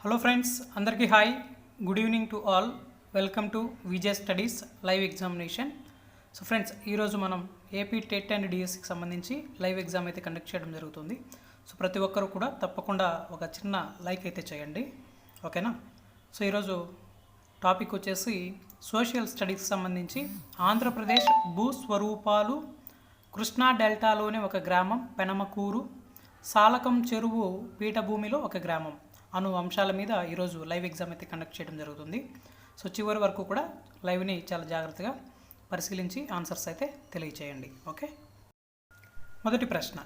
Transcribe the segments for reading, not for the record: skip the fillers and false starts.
Hello friends, అందరికీ hi. Good evening to all. Welcome to Vijay studies live examination. So friends, ఈరోజు మనం AP TET and డిఎస్సికి సంబంధించి live exam అయితే conduct చేయడం జరుగుతుంది. సో ప్రతి ఒక్కరు కూడా తప్పకుండా ఒక చిన్న లైక్ అయితే చేయండి, ఓకేనా? సో ఈరోజు టాపిక్ వచ్చేసి సోషల్ స్టడీస్కి సంబంధించి ఆంధ్రప్రదేశ్ భూస్వరూపాలు, కృష్ణా డెల్టాలోని ఒక గ్రామం పెనమకూరు, సాలకం చెరువు పీఠభూమిలో ఒక గ్రామం అను అంశాల మీద ఈరోజు లైవ్ ఎగ్జామ్ అయితే కండక్ట్ చేయడం జరుగుతుంది. సో చివరి వరకు కూడా లైవ్ని చాలా జాగ్రత్తగా పరిశీలించి ఆన్సర్స్ అయితే తెలియచేయండి, ఓకే? మొదటి ప్రశ్న,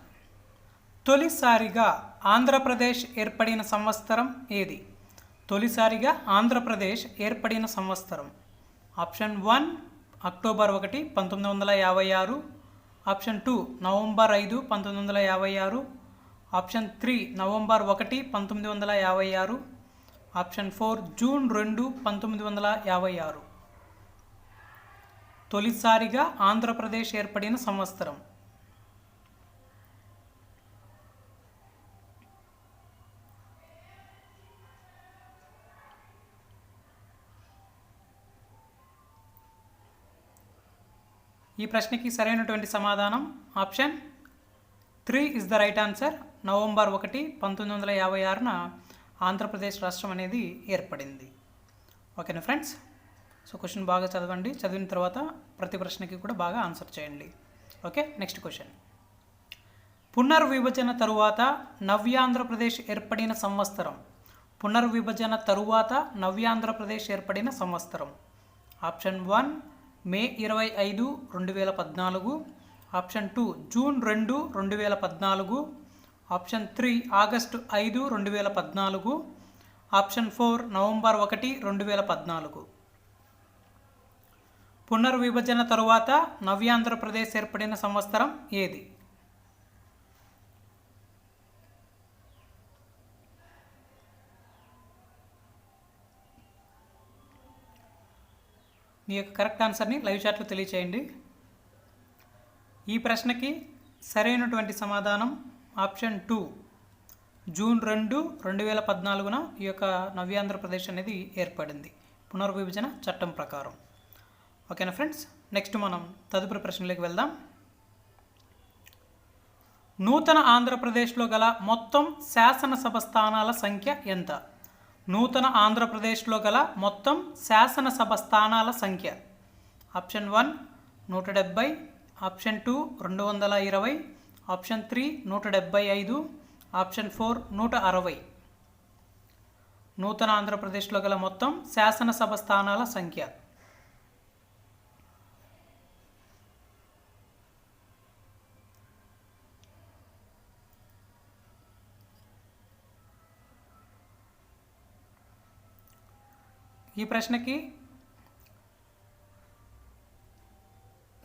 తొలిసారిగా ఆంధ్రప్రదేశ్ ఏర్పడిన సంవత్సరం ఏది? తొలిసారిగా ఆంధ్రప్రదేశ్ ఏర్పడిన సంవత్సరం. Option 1 October 1, 1956. Option 2 November 5, 1956. Option 3 November 1, 1956. Option 4 June 2, 1956. తొలిసారిగా ఆంధ్రప్రదేశ్ ఏర్పడిన సంవత్సరం. ఈ ప్రశ్నకి సరైనటువంటి సమాధానం option 3 is the right answer. November 1, 1956న ఆంధ్రప్రదేశ్ రాష్ట్రం అనేది ఏర్పడింది, ఓకేనా ఫ్రెండ్స్? సో క్వశ్చన్ బాగా చదవండి. చదివిన తర్వాత ప్రతి ప్రశ్నకి కూడా బాగా ఆన్సర్ చేయండి, ఓకే? నెక్స్ట్ క్వశ్చన్, పునర్విభజన తరువాత నవ్యాంధ్రప్రదేశ్ ఏర్పడిన సంవత్సరం. పునర్విభజన తరువాత నవ్యాంధ్రప్రదేశ్ ఏర్పడిన సంవత్సరం. ఆప్షన్ 1 మే 25, 2014. Option 2 June 2, 2014. Option 3 August 5, 2014. Option 4 November 1, 2014. పునర్విభజన తరువాత నవ్యాంధ్రప్రదేశ్ ఏర్పడిన సంవత్సరం ఏది? మీ యొక్క కరెక్ట్ ఆన్సర్ని లైవ్ చాట్లో తెలియచేయండి. ఈ ప్రశ్నకి సరైనటువంటి సమాధానం ఆప్షన్ 2 జూన్ 2, 2014న ఈ యొక్క నవ్యాంధ్రప్రదేశ్ అనేది ఏర్పడింది పునర్విభజన చట్టం ప్రకారం, ఓకేనా ఫ్రెండ్స్? నెక్స్ట్ మనం తదుపరి ప్రశ్నలోకి వెళ్దాం. నూతన ఆంధ్రప్రదేశ్లో గల మొత్తం శాసనసభ స్థానాల సంఖ్య ఎంత? నూతన ఆంధ్రప్రదేశ్లో గల మొత్తం శాసనసభ స్థానాల సంఖ్య. ఆప్షన్ 1 170. ఆప్షన్ 2 220. ఆప్షన్ 3 175. ఆప్షన్ 4 160. నూతన ఆంధ్రప్రదేశ్లో గల మొత్తం శాసనసభ స్థానాల సంఖ్య. ఈ ప్రశ్నకి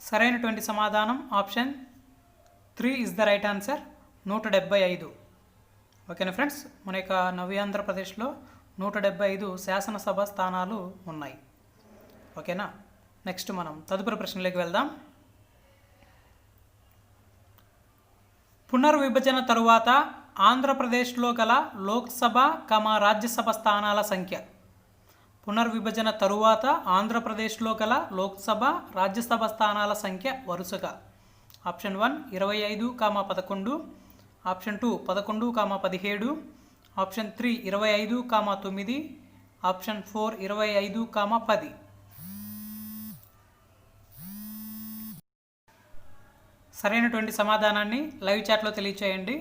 సరైనటువంటి సమాధానం option 3 is the right answer. 175, ఓకేనా ఫ్రెండ్స్? మన యొక్క నవ్యాంధ్రప్రదేశ్లో 175 శాసనసభ స్థానాలు ఉన్నాయి, ఓకేనా? నెక్స్ట్ మనం తదుపరి ప్రశ్నలోకి వెళ్దాం. పునర్విభజన తరువాత ఆంధ్రప్రదేశ్లో గల లోక్సభ, రాజ్యసభ స్థానాల సంఖ్య. పునర్విభజన తరువాత ఆంధ్రప్రదేశ్లో గల లోక్సభ, రాజ్యసభ స్థానాల సంఖ్య వరుసగా. ఆప్షన్ 1 25, 11. ఆప్షన్ 2 11, 17. ఆప్షన్ 3 25, 9. ఆప్షన్ 4 25, 10. సరైనటువంటి సమాధానాన్ని లైవ్ చాట్లో తెలియచేయండి.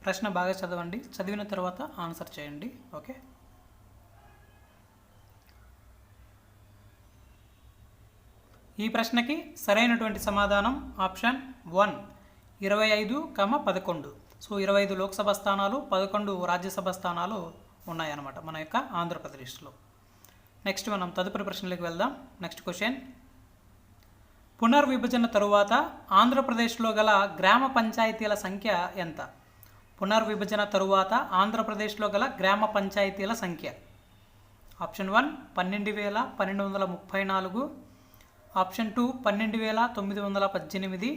ప్రశ్న బాగా చదవండి, చదివిన తర్వాత ఆన్సర్ చేయండి, ఓకే? ఈ ప్రశ్నకి సరైనటువంటి సమాధానం ఆప్షన్ 1 25, 11. సో 25 లోక్సభ స్థానాలు, 11 రాజ్యసభ స్థానాలు ఉన్నాయన్నమాట మన యొక్క ఆంధ్రప్రదేశ్లో. నెక్స్ట్ మనం తదుపరి ప్రశ్నలోకి వెళ్దాం. నెక్స్ట్ క్వశ్చన్, పునర్విభజన తరువాత ఆంధ్రప్రదేశ్లో గల గ్రామ పంచాయతీల సంఖ్య ఎంత? పునర్విభజన తరువాత ఆంధ్రప్రదేశ్లో గల గ్రామ పంచాయతీల సంఖ్య. ఆప్షన్ 1 12,1234. ఆప్షన్ 2 12,918.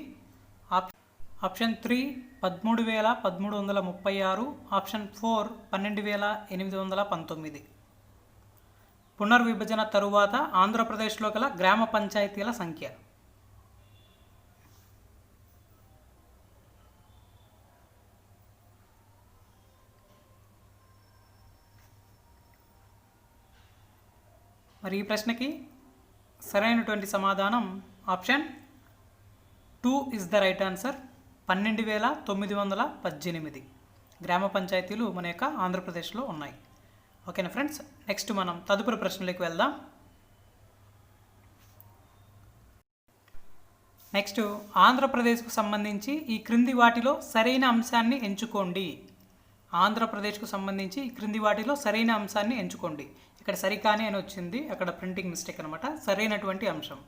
Option 3 13,1336, option 4 12,819. పునర్విభజన తరువాత ఆంధ్రప్రదేశ్లో గల గ్రామ పంచాయతీల సంఖ్య. మరి ఈ ప్రశ్నకి సరైనటువంటి సమాధానం option 2 is the right answer. 12,918 గ్రామ పంచాయతీలు మన యొక్క ఆంధ్రప్రదేశ్లో ఉన్నాయి. ఓకేనా ఫ్రెండ్స్, నెక్స్ట్ మనం తదుపరి ప్రశ్నలోకి వెళ్దాం. నెక్స్ట్, ఆంధ్రప్రదేశ్కు సంబంధించి ఈ క్రింది వాటిలో సరైన అంశాన్ని ఎంచుకోండి. ఆంధ్రప్రదేశ్కు సంబంధించి ఈ క్రింది వాటిలో సరైన అంశాన్ని ఎంచుకోండి. ఇక్కడ సరికాని అని వచ్చింది, అక్కడ ప్రింటింగ్ మిస్టేక్ అనమాట. సరైనటువంటి అంశం.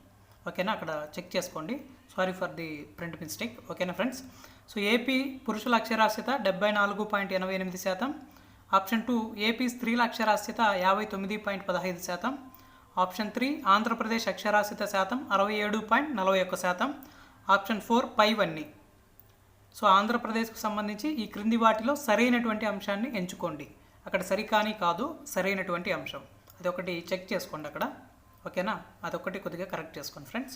ఓకేనా, అక్కడ చెక్ చేసుకోండి. Sorry for the print mistake. ఓకేనా ఫ్రెండ్స్. సో ఏపీ పురుషుల అక్షరాస్యత 74.88%. ఆప్షన్ 2 ఏపీ స్త్రీల అక్షరాస్యత 59.15%. ఆప్షన్ 3 ఆంధ్రప్రదేశ్ అక్షరాస్యత శాతం 67.41%. ఆప్షన్ 4 పైవన్నీ. సో ఆంధ్రప్రదేశ్కు సంబంధించి ఈ క్రింది వాటిలో సరైనటువంటి అంశాన్ని ఎంచుకోండి. అక్కడ సరికాని కాదు, సరైనటువంటి అంశం. అదొకటి చెక్ చేసుకోండి అక్కడ. ఓకేనా, అదొకటి కొద్దిగా కరెక్ట్ చేసుకోండి ఫ్రెండ్స్.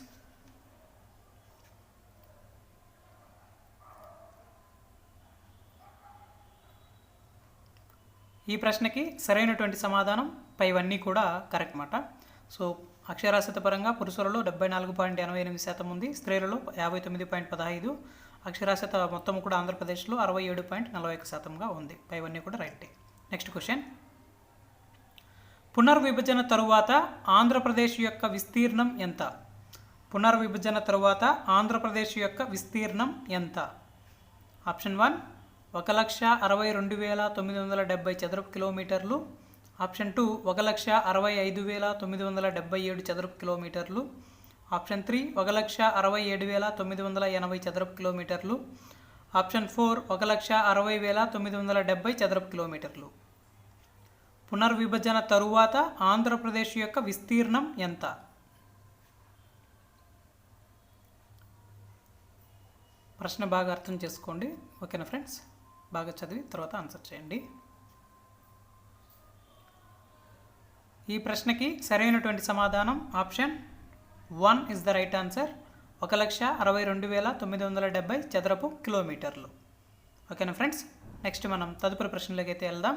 ఈ ప్రశ్నకి సరైనటువంటి సమాధానం పైవన్నీ కూడా కరెక్ట్ మాట. సో అక్షరాస్యత పరంగా పురుషులలో 74.88% ఉంది, స్త్రీలలో 59.15. అక్షరాస్యత మొత్తం కూడా ఆంధ్రప్రదేశ్లో 67.41%గా ఉంది. పైవన్నీ కూడా రైట్. Next question. పునర్విభజన తరువాత ఆంధ్రప్రదేశ్ యొక్క విస్తీర్ణం ఎంత? పునర్విభజన తరువాత ఆంధ్రప్రదేశ్ యొక్క విస్తీర్ణం ఎంత? ఆప్షన్ 1 1,62,970 చదరపు కిలోమీటర్లు. ఆప్షన్ 2 1,65,977 చదరపు కిలోమీటర్లు. ఆప్షన్ 3 1,67,980 చదరపు కిలోమీటర్లు. ఆప్షన్ 4 1,60,970 చదరపు కిలోమీటర్లు. పునర్విభజన తరువాత ఆంధ్రప్రదేశ్ యొక్క విస్తీర్ణం ఎంత? ప్రశ్న బాగా అర్థం చేసుకోండి. ఓకేనా ఫ్రెండ్స్, బాగా చదివి తర్వాత ఆన్సర్ చేయండి. ఈ ప్రశ్నకి సరైనటువంటి సమాధానం option 1 is the right answer. 1,62,970 చదరపు కిలోమీటర్లు. ఓకేనా ఫ్రెండ్స్, నెక్స్ట్ మనం తదుపరి ప్రశ్నలోకి అయితే వెళ్దాం.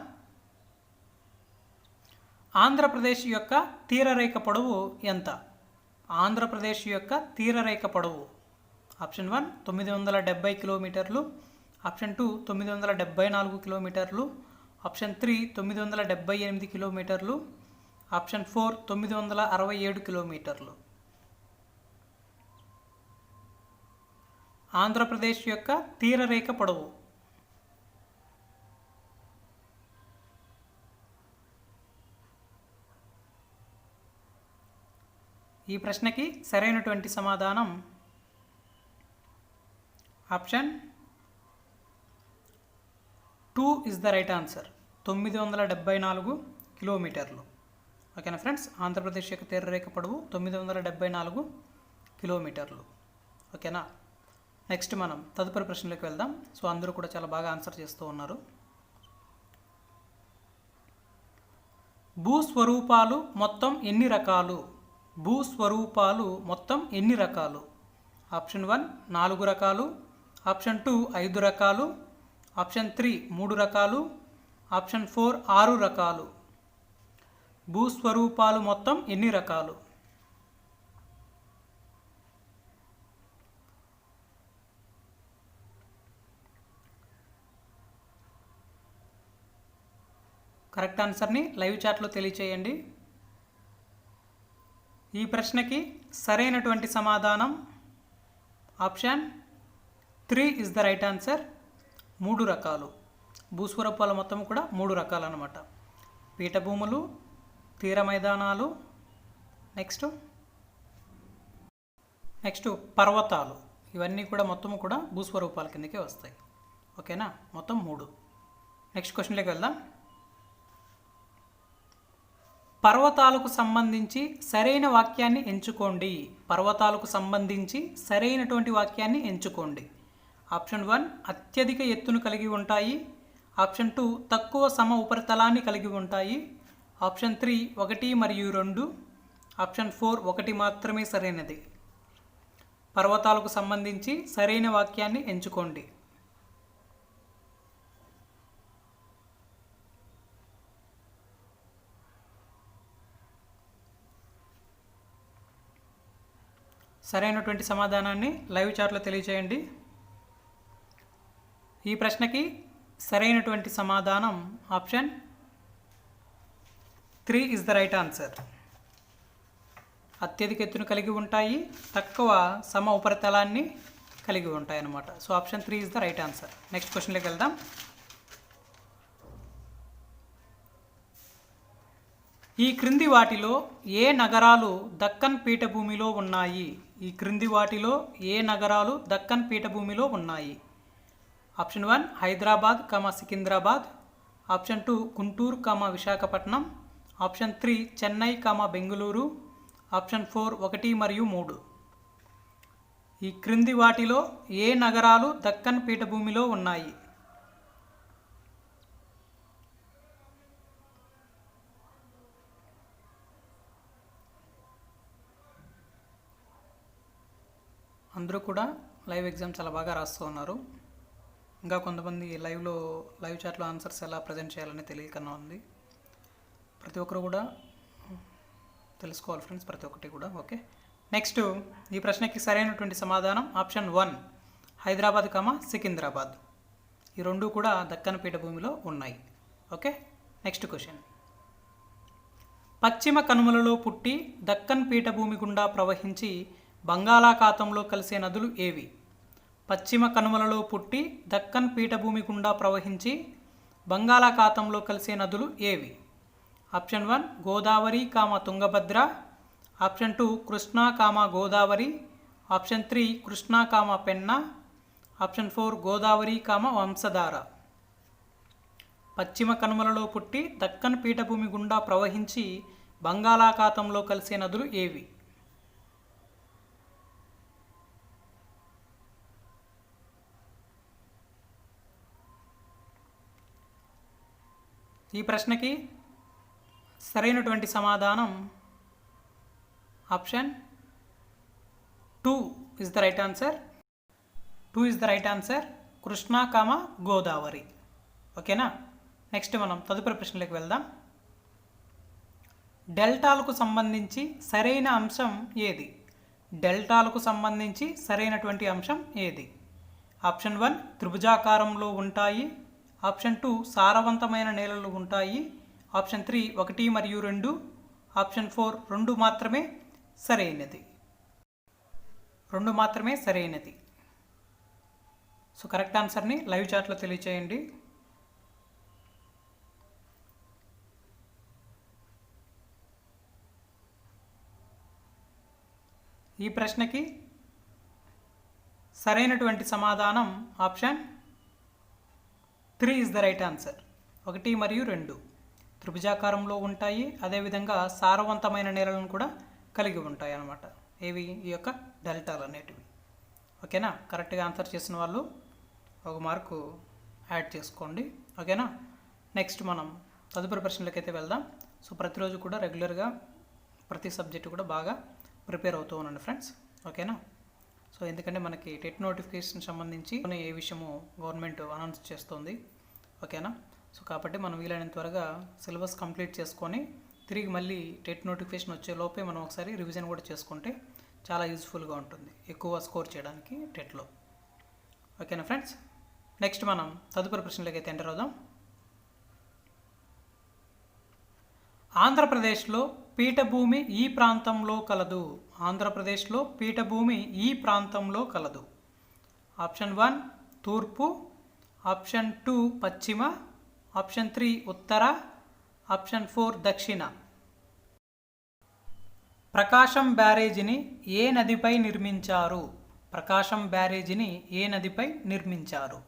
ఆంధ్రప్రదేశ్ యొక్క తీరరేఖ పొడవు ఎంత? ఆంధ్రప్రదేశ్ యొక్క తీరరేఖ పొడవు. ఆప్షన్ 1 970 కిలోమీటర్లు. ఆప్షన్ 2 974 కిలోమీటర్లు. ఆప్షన్ 3 978 కిలోమీటర్లు. ఆప్షన్ 4 967 కిలోమీటర్లు. ఆంధ్రప్రదేశ్ యొక్క తీరరేఖ పొడవు. ఈ ప్రశ్నకి సరైనటువంటి సమాధానం option 2 is the right answer. 974 కిలోమీటర్లు. ఓకేనా ఫ్రెండ్స్, ఆంధ్రప్రదేశ్ యొక్క తీరరేఖ పొడవు 974 కిలోమీటర్లు. ఓకేనా, నెక్స్ట్ మనం తదుపరి ప్రశ్నలోకి వెళ్దాం. సో అందరూ కూడా చాలా బాగా ఆన్సర్ చేస్తూ ఉన్నారు. భూస్వరూపాలు మొత్తం ఎన్ని రకాలు? భూస్వరూపాలు మొత్తం ఎన్ని రకాలు? ఆప్షన్ 1 4 రకాలు. ఆప్షన్ 2 5 రకాలు. ఆప్షన్ 3 3 రకాలు. ఆప్షన్ 4 6 రకాలు. భూస్వరూపాలు మొత్తం ఎన్ని రకాలు? కరెక్ట్ ఆన్సర్ని లైవ్ చాట్లో తెలియచేయండి. ఈ ప్రశ్నకి సరైనటువంటి సమాధానం option 3 is the right answer. 3 రకాలు. భూస్వరూపాల మొత్తం కూడా 3 రకాలు అన్నమాట. పీఠభూములు, తీర మైదానాలు, నెక్స్ట్ పర్వతాలు. ఇవన్నీ కూడా మొత్తం కూడా భూస్వరూపాల కిందకే వస్తాయి. ఓకేనా, మొత్తం 3. నెక్స్ట్ క్వశ్చన్లోకి వెళ్దాం. పర్వతాలకు సంబంధించి సరైన వాక్యాన్ని ఎంచుకోండి. పర్వతాలకు సంబంధించి సరైనటువంటి వాక్యాన్ని ఎంచుకోండి. ఆప్షన్ 1 అత్యధిక ఎత్తును కలిగి ఉంటాయి. ఆప్షన్ 2 తక్కువ సమ ఉపరితలాన్ని కలిగి ఉంటాయి. ఆప్షన్ 3 1 మరియు 2. ఆప్షన్ 4 1 మాత్రమే సరైనది. పర్వతాలకు సంబంధించి సరైన వాక్యాన్ని ఎంచుకోండి. సరైనటువంటి సమాధానాన్ని లైవ్ చాట్లో తెలియజేయండి. ఈ ప్రశ్నకి సరైనటువంటి సమాధానం option 3 is the right answer. అత్యధిక ఎత్తును కలిగి ఉంటాయి, తక్కువ సమ ఉపరితలాన్ని కలిగి ఉంటాయి అన్నమాట. So option 3 is the right answer. Next క్వశ్చన్లోకి వెళ్దాం. ఈ క్రింది వాటిలో ఏ నగరాలు దక్కన్ పీఠభూమిలో ఉన్నాయి? ఈ క్రింది వాటిలో ఏ నగరాలు దక్కన్ పీఠభూమిలో ఉన్నాయి? Option 1 Hyderabad, Secunderabad. Option 2 Guntur, Visakhapatnam. Option 3 Chennai, Bengaluru. Option 4 1 మరియు 3. ఈ క్రింది వాటిలో ఏ నగరాలు దక్కన్ పీఠభూమిలో ఉన్నాయి? అందరూ కూడా లైవ్ ఎగ్జామ్ చాలా బాగా రాస్తూ ఉన్నారు. ఇంకా కొంతమంది లైవ్ చాట్లో ఆన్సర్స్ ఎలా ప్రజెంట్ చేయాలని తెలియకన్నా ఉంది. ప్రతి ఒక్కరు కూడా తెలుసుకోవాలి ఫ్రెండ్స్, ప్రతి ఒక్కటి కూడా. ఓకే, నెక్స్ట్ ఈ ప్రశ్నకి సరైనటువంటి సమాధానం ఆప్షన్ 1 హైదరాబాద్, సికింద్రాబాద్. ఈ రెండు కూడా దక్కన్ పీఠభూమిలో ఉన్నాయి. Okay, next question. పశ్చిమ కనుమలలో పుట్టి దక్కన్ పీఠభూమి గుండా ప్రవహించి బంగాళాఖాతంలో కలిసే నదులు ఏవి? పశ్చిమ కనుమలలో పుట్టి దక్కన్ పీఠభూమి గుండా ప్రవహించి బంగాళాఖాతంలో కలిసే నదులు ఏవి? Option 1 Godavari, Tungabhadra. Option 2 Krishna, Godavari. Option 3 Krishna, Penna. Option 4 Godavari, Vamsadhara. పశ్చిమ కనుమలలో పుట్టి దక్కన్ పీఠభూమి గుండా ప్రవహించి బంగాళాఖాతంలో కలిసే నదులు ఏవి? ఈ ప్రశ్నకి సరైనటువంటి సమాధానం option 2 is the right answer. 2 is the right answer. Krishna, Godavari. ఓకేనా, నెక్స్ట్ మనం తదుపరి ప్రశ్నలోకి వెళ్దాం. డెల్టాలకు సంబంధించి సరైన అంశం ఏది? డెల్టాలకు సంబంధించి సరైనటువంటి అంశం ఏది? ఆప్షన్ 1 త్రిభుజాకారంలో ఉంటాయి. ఆప్షన్ 2 సారవంతమైన నేలలు ఉంటాయి. ఆప్షన్ 3 1 మరియు 2. ఆప్షన్ 4 2 మాత్రమే సరైనది. 2 మాత్రమే సరైనది. సో కరెక్ట్ ఆన్సర్ని లైవ్ చాట్లో తెలియచేయండి. ఈ ప్రశ్నకి సరైనటువంటి సమాధానం option 3 is the right answer. 1 మరియు 2 త్రిభుజాకారంలో ఉంటాయి, అదేవిధంగా సారవంతమైన నేలలను కూడా కలిగి ఉంటాయి అన్నమాట. ఏవి? ఈ యొక్క డెల్టాలు అనేటివి. ఓకేనా, కరెక్ట్గా ఆన్సర్ చేసిన వాళ్ళు 1 మార్కు యాడ్ చేసుకోండి. ఓకేనా, నెక్స్ట్ మనం తదుపరి ప్రశ్నలకి అయితే వెళ్దాం. సో ప్రతిరోజు కూడా రెగ్యులర్గా ప్రతి సబ్జెక్టు కూడా బాగా ప్రిపేర్ అవుతూ ఉండండి ఫ్రెండ్స్. ఓకేనా, సో ఎందుకంటే మనకి టెట్ నోటిఫికేషన్ సంబంధించి ఏ విషయము గవర్నమెంట్ అనౌన్స్ చేస్తుంది. ఓకేనా, సో కాబట్టి మనం వీలైనంత త్వరగా సిలబస్ కంప్లీట్ చేసుకొని తిరిగి మళ్ళీ టెట్ నోటిఫికేషన్ వచ్చే లోపే మనం ఒకసారి రివిజన్ కూడా చేసుకుంటే చాలా యూజ్ఫుల్గా ఉంటుంది ఎక్కువ స్కోర్ చేయడానికి టెట్లో. ఓకేనా ఫ్రెండ్స్, నెక్స్ట్ మనం తదుపరి ప్రశ్నలోకి అయితే ఎంటర్ అవుదాం. ఆంధ్రప్రదేశ్లో పీఠభూమి ఈ ప్రాంతంలో కలదు. ఆంధ్రప్రదేశ్లో పీఠభూమి ఈ ప్రాంతంలో కలదు. ఆప్షన్ 1 తూర్పు. ఆప్షన్ 2 పశ్చిమ. ఆప్షన్ 3 ఉత్తర. ఆప్షన్ 4 దక్షిణ. ప్రకాశం బ్యారేజీని ఏ నదిపై నిర్మించారు? ప్రకాశం బ్యారేజీని ఏ నదిపై నిర్మించారు?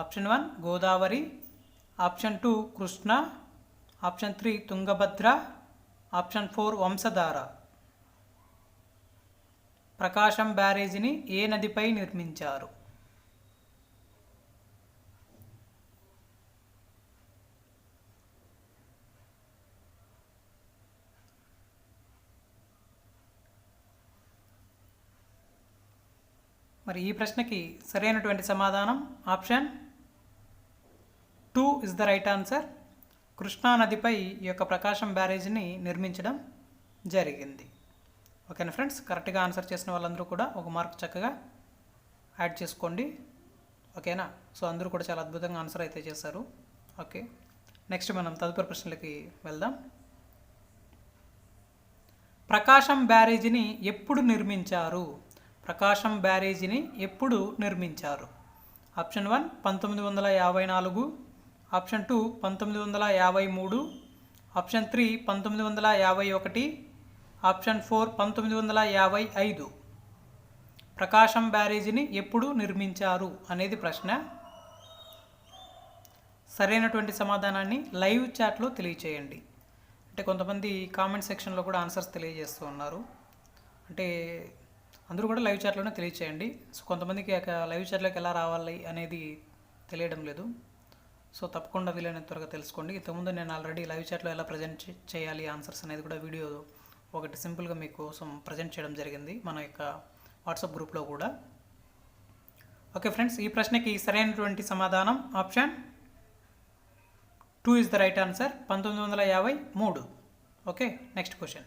Option 1 Godavari. Option 2 Krishna. Option 3 Tungabhadra. Option 4 Vamsadhara. Prakasam బ్యారేజీని ఏ నదిపై నిర్మించారు? మరి ఈ ప్రశ్నకి సరైనటువంటి సమాధానం option 2 is the right answer. కృష్ణానదిపై ఈ యొక్క ప్రకాశం బ్యారేజ్ని నిర్మించడం జరిగింది. ఓకేనా ఫ్రెండ్స్, కరెక్ట్గా ఆన్సర్ చేసిన వాళ్ళందరూ కూడా ఒక మార్క్ చక్కగా యాడ్ చేసుకోండి. ఓకేనా, సో అందరూ కూడా చాలా అద్భుతంగా ఆన్సర్ అయితే చేశారు. ఓకే, నెక్స్ట్ మనం తదుపరి ప్రశ్నలకి వెళ్దాం. ప్రకాశం బ్యారేజీని ఎప్పుడు నిర్మించారు? ప్రకాశం బ్యారేజీని ఎప్పుడు నిర్మించారు? Option 1 1954, option 2 1953, option 3 1951, option 4 1955. ప్రకాశం బ్యారేజీని ఎప్పుడు నిర్మించారు అనేది ప్రశ్న. సరైనటువంటి సమాధానాన్ని లైవ్ చాట్లో తెలియచేయండి. అంటే కొంతమంది కామెంట్ సెక్షన్లో కూడా ఆన్సర్స్ తెలియజేస్తూ ఉన్నారు. అంటే అందరూ కూడా లైవ్ చాట్లోనే తెలియచేయండి. సో కొంతమందికి లైవ్ చాట్లోకి ఎలా రావాలి అనేది తెలియడం లేదు. సో తప్పకుండా వీలైనంత త్వరగా తెలుసుకోండి. ఇంతకుముందు నేను ఆల్రెడీ లైవ్ చాట్లో ఎలా ప్రజెంట్ చేయాలి ఆన్సర్స్ అనేది కూడా వీడియో ఒకటి సింపుల్గా మీకోసం ప్రజెంట్ చేయడం జరిగింది మన యొక్క వాట్సాప్ గ్రూప్లో కూడా. ఓకే ఫ్రెండ్స్, ఈ ప్రశ్నకి సరైనటువంటి సమాధానం option 2 is the right answer, 1953. Okay, next question.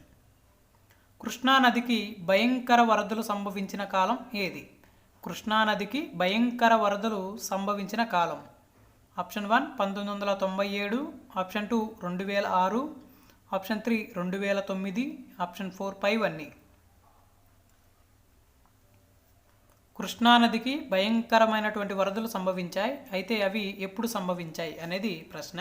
కృష్ణానదికి భయంకర వరదలు సంభవించిన కాలం ఏది? కృష్ణానదికి భయంకర వరదలు సంభవించిన కాలం. ఆప్షన్ 1 1997, ఆప్షన్ 2 2006, ఆప్షన్ 3 2009, ఆప్షన్ 4 పైవన్నీ. కృష్ణానదికి భయంకరమైనటువంటి వరదలు సంభవించాయి, అయితే అవి ఎప్పుడు సంభవించాయి అనేది ప్రశ్న.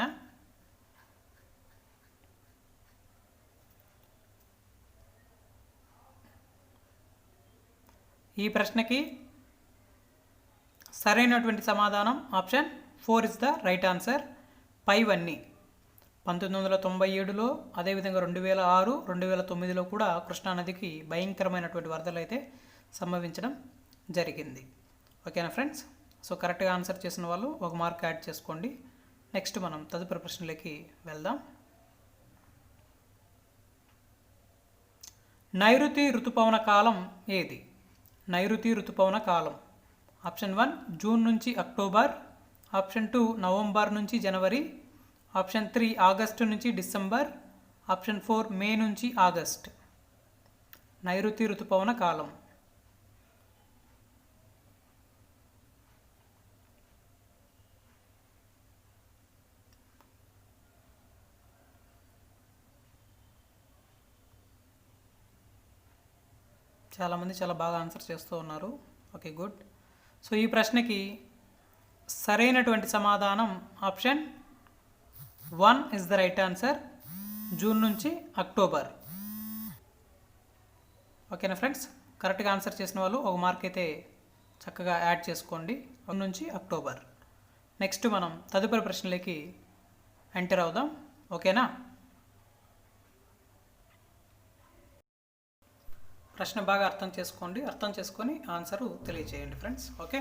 ఈ ప్రశ్నకి సరైనటువంటి సమాధానం option 4 is the right answer, పైవన్నీ. 1997లో, అదేవిధంగా 2006, 2009లో కూడా కృష్ణానదికి భయంకరమైనటువంటి వరదలు అయితే సంభవించడం జరిగింది. ఓకేనా ఫ్రెండ్స్, సో కరెక్ట్గా ఆన్సర్ చేసిన వాళ్ళు ఒక మార్క్ యాడ్ చేసుకోండి. నెక్స్ట్ మనం తదుపరి ప్రశ్నలకి వెళ్దాం. నైరుతి ఋతుపవన కాలం ఏది? నైరుతి ఋతుపవన కాలం. ఆప్షన్ 1 జూన్ నుంచి అక్టోబర్, ఆప్షన్ 2 నవంబర్ నుంచి జనవరి, ఆప్షన్ 3 ఆగస్టు నుంచి డిసెంబర్, ఆప్షన్ 4 మే నుంచి ఆగస్ట్. నైరుతి ఋతుపవన కాలం. చాలామంది చాలా బాగా ఆన్సర్ చేస్తూ ఉన్నారు. Okay, good. సో ఈ ప్రశ్నకి సరైనటువంటి సమాధానం option 1 is the right answer, June నుంచి అక్టోబర్. ఓకేనా ఫ్రెండ్స్, కరెక్ట్గా ఆన్సర్ చేసిన వాళ్ళు ఒక మార్క్ అయితే చక్కగా యాడ్ చేసుకోండి. 1 నుంచి అక్టోబర్. నెక్స్ట్ మనం తదుపరి ప్రశ్నలకి ఎంటర్ అవుదాం. ఓకేనా, ప్రశ్న బాగా అర్థం చేసుకోండి, అర్థం చేసుకొని ఆన్సరు తెలియచేయండి ఫ్రెండ్స్. ఓకే,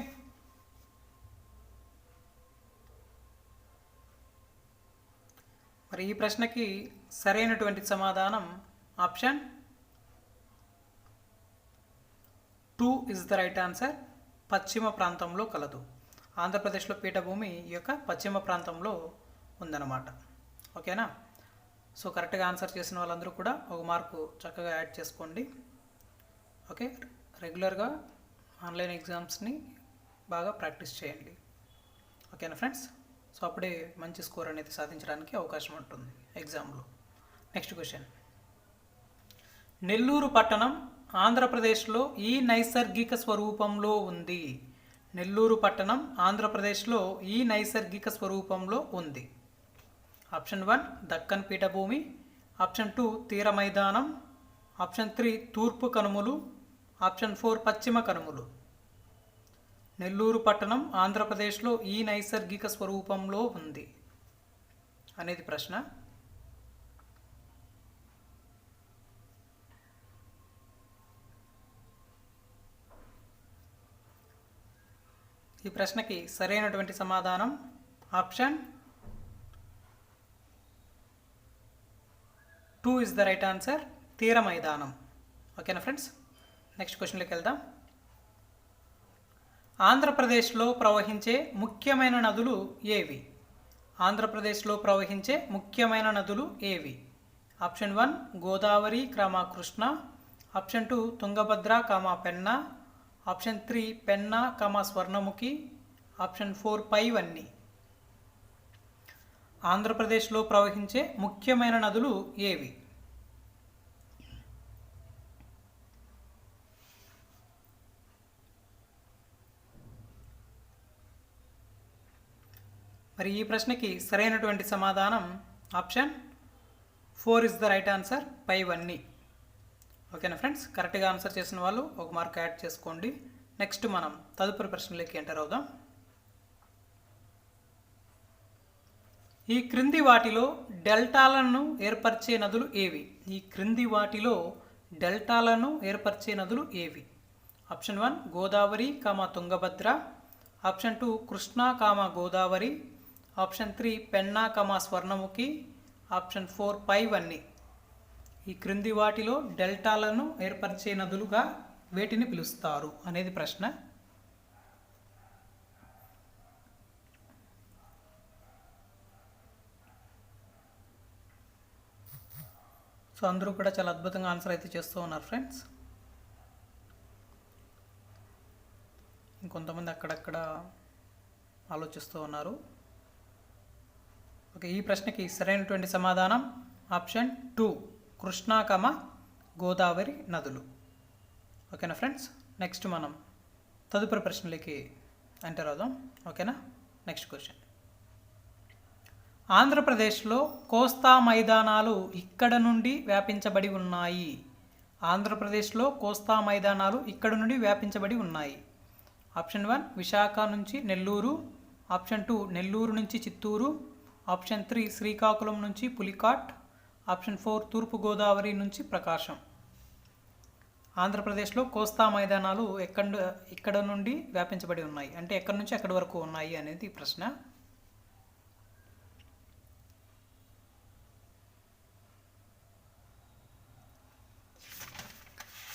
మరి ఈ ప్రశ్నకి సరైనటువంటి సమాధానం option 2 is the right answer, పశ్చిమ ప్రాంతంలో కలదు. ఆంధ్రప్రదేశ్లో పీఠభూమి ఈ యొక్క పశ్చిమ ప్రాంతంలో ఉందన్నమాట. ఓకేనా, సో కరెక్ట్గా ఆన్సర్ చేసిన వాళ్ళందరూ కూడా ఒక మార్కు చక్కగా యాడ్ చేసుకోండి. ఓకే, రెగ్యులర్గా ఆన్లైన్ ఎగ్జామ్స్ని బాగా ప్రాక్టీస్ చేయండి. ఓకేనా ఫ్రెండ్స్, సో అప్పుడే మంచి స్కోర్ అనేది సాధించడానికి అవకాశం ఉంటుంది ఎగ్జామ్లో. Next question. నెల్లూరు పట్టణం ఆంధ్రప్రదేశ్లో ఈ నైసర్గిక స్వరూపంలో ఉంది. నెల్లూరు పట్టణం ఆంధ్రప్రదేశ్లో ఈ నైసర్గిక స్వరూపంలో ఉంది. ఆప్షన్ 1 దక్కన్ పీఠభూమి, ఆప్షన్ 2 తీర మైదానం, ఆప్షన్ 3 తూర్పు కనుమలు, ఆప్షన్ 4 పశ్చిమ కనుమలు. నెల్లూరు పట్టణం ఆంధ్రప్రదేశ్లో ఈ నైసర్గిక స్వరూపంలో ఉంది అనేది ప్రశ్న. ఈ ప్రశ్నకి సరైనటువంటి సమాధానం option 2 is the right answer, తీర మైదానం. ఓకేనా ఫ్రెండ్స్, నెక్స్ట్ క్వశ్చన్లోకి వెళ్దాం. ఆంధ్రప్రదేశ్లో ప్రవహించే ముఖ్యమైన నదులు ఏవి? ఆంధ్రప్రదేశ్లో ప్రవహించే ముఖ్యమైన నదులు ఏవి? Option 1 Godavari, Krishna. Option 2 Tungabhadra, Penna. Option 3 Penna, Swarnamukhi. Option 4 పైవన్నీ. ఆంధ్రప్రదేశ్లో ప్రవహించే ముఖ్యమైన నదులు ఏవి? మరి ఈ ప్రశ్నకి సరైనటువంటి సమాధానం option 4 is the right answer, పైవన్నీ. ఓకేనా ఫ్రెండ్స్, కరెక్ట్గా ఆన్సర్ చేసిన వాళ్ళు ఒక మార్క్ యాడ్ చేసుకోండి. నెక్స్ట్ మనం తదుపరి ప్రశ్నలోకి ఎంటర్ అవుదాం. ఈ క్రింది వాటిలో డెల్టాలను ఏర్పరిచే నదులు ఏవి? ఈ క్రింది వాటిలో డెల్టాలను ఏర్పరిచే నదులు ఏవి? Option 1 Godavari, Tungabhadra. Option 2 Krishna, Godavari. Option 3 Penna, Swarnamukhi. Option 4 పైవన్నీ. ఈ క్రింది వాటిలో డెల్టాలను ఏర్పరిచే నదులుగా వేటిని పిలుస్తారు అనేది ప్రశ్న. సో అందరూ కూడా చాలా అద్భుతంగా ఆన్సర్ అయితే చేస్తూ ఉన్నారు ఫ్రెండ్స్. ఇంకొంతమంది అక్కడక్కడ ఆలోచిస్తూ ఉన్నారు. ఓకే, ఈ ప్రశ్నకి సరైనటువంటి సమాధానం ఆప్షన్ 2 కృష్ణా, గోదావరి నదులు. ఓకేనా ఫ్రెండ్స్, నెక్స్ట్ మనం తదుపరి ప్రశ్నలకి ఎంటర్ అవుదాం. ఓకేనా, నెక్స్ట్ క్వశ్చన్. ఆంధ్రప్రదేశ్లో కోస్తా మైదానాలు ఇక్కడ నుండి వ్యాపించబడి ఉన్నాయి. ఆంధ్రప్రదేశ్లో కోస్తా మైదానాలు ఇక్కడ నుండి వ్యాపించబడి ఉన్నాయి. ఆప్షన్ 1 విశాఖ నుంచి నెల్లూరు. ఆప్షన్ 2 నెల్లూరు నుంచి చిత్తూరు. ఆప్షన్ 3 శ్రీకాకుళం నుంచి పులికాట్. ఆప్షన్ 4 తూర్పుగోదావరి నుంచి ప్రకాశం. ఆంధ్రప్రదేశ్లో కోస్తా మైదానాలు ఇక్కడ నుండి వ్యాపించబడి ఉన్నాయి అంటే ఎక్కడి నుంచి ఎక్కడి వరకు ఉన్నాయి అనేది ప్రశ్న.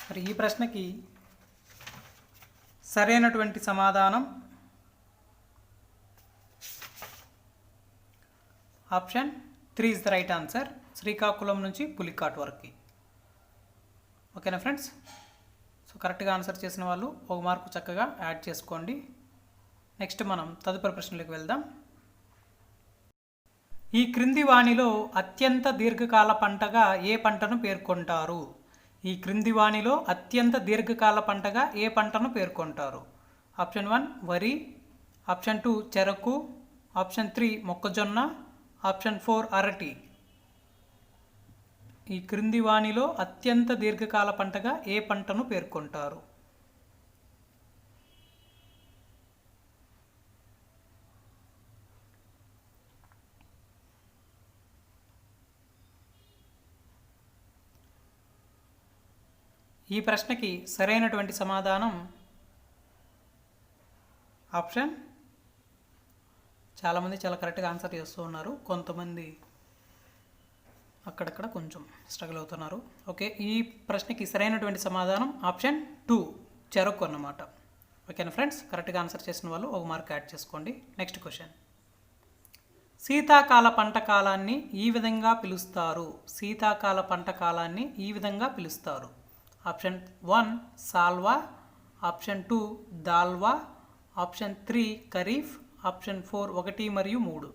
మరి ఈ ప్రశ్నకి సరైనటువంటి సమాధానం option 3 is the right answer, Srikakulam నుంచి పులికాట్ వరకు. ఓకేనా ఫ్రెండ్స్, సో కరెక్ట్గా ఆన్సర్ చేసిన వాళ్ళు ఒక మార్కు చక్కగా యాడ్ చేసుకోండి. నెక్స్ట్ మనం తదుపరి ప్రశ్నలకు వెళ్దాం. ఈ క్రింది వాణిలో అత్యంత దీర్ఘకాల పంటగా ఏ పంటను పేర్కొంటారు? ఈ క్రింది వాణిలో అత్యంత దీర్ఘకాల పంటగా ఏ పంటను పేర్కొంటారు? ఆప్షన్ 1 వరి. ఆప్షన్ 2 చెరకు. ఆప్షన్ 3 మొక్కజొన్న. ఆప్షన్ 4 అరటి. ఈ క్రింది వాణిలో అత్యంత దీర్ఘకాల పంటగా ఏ పంటను పేర్కొంటారు? ఈ ప్రశ్నకి సరైనటువంటి సమాధానం ఆప్షన్, చాలామంది చాలా కరెక్ట్గా ఆన్సర్ చేస్తూ ఉన్నారు, కొంతమంది అక్కడక్కడ కొంచెం స్ట్రగుల్ అవుతున్నారు. ఓకే, ఈ ప్రశ్నకి సరైనటువంటి సమాధానం ఆప్షన్ 2 చెరకు అన్నమాట. ఓకేనా ఫ్రెండ్స్, కరెక్ట్గా ఆన్సర్ చేసిన వాళ్ళు ఒక మార్క్ యాడ్ చేసుకోండి. Next question. శీతాకాల పంట కాలాన్ని ఈ విధంగా పిలుస్తారు. శీతాకాల పంట కాలాన్ని ఈ విధంగా పిలుస్తారు. ఆప్షన్ 1 సాల్వా. ఆప్షన్ 2 దాల్వా. ఆప్షన్ 3 ఖరీఫ్. ఆప్షన్ 4 1 మరియు 3.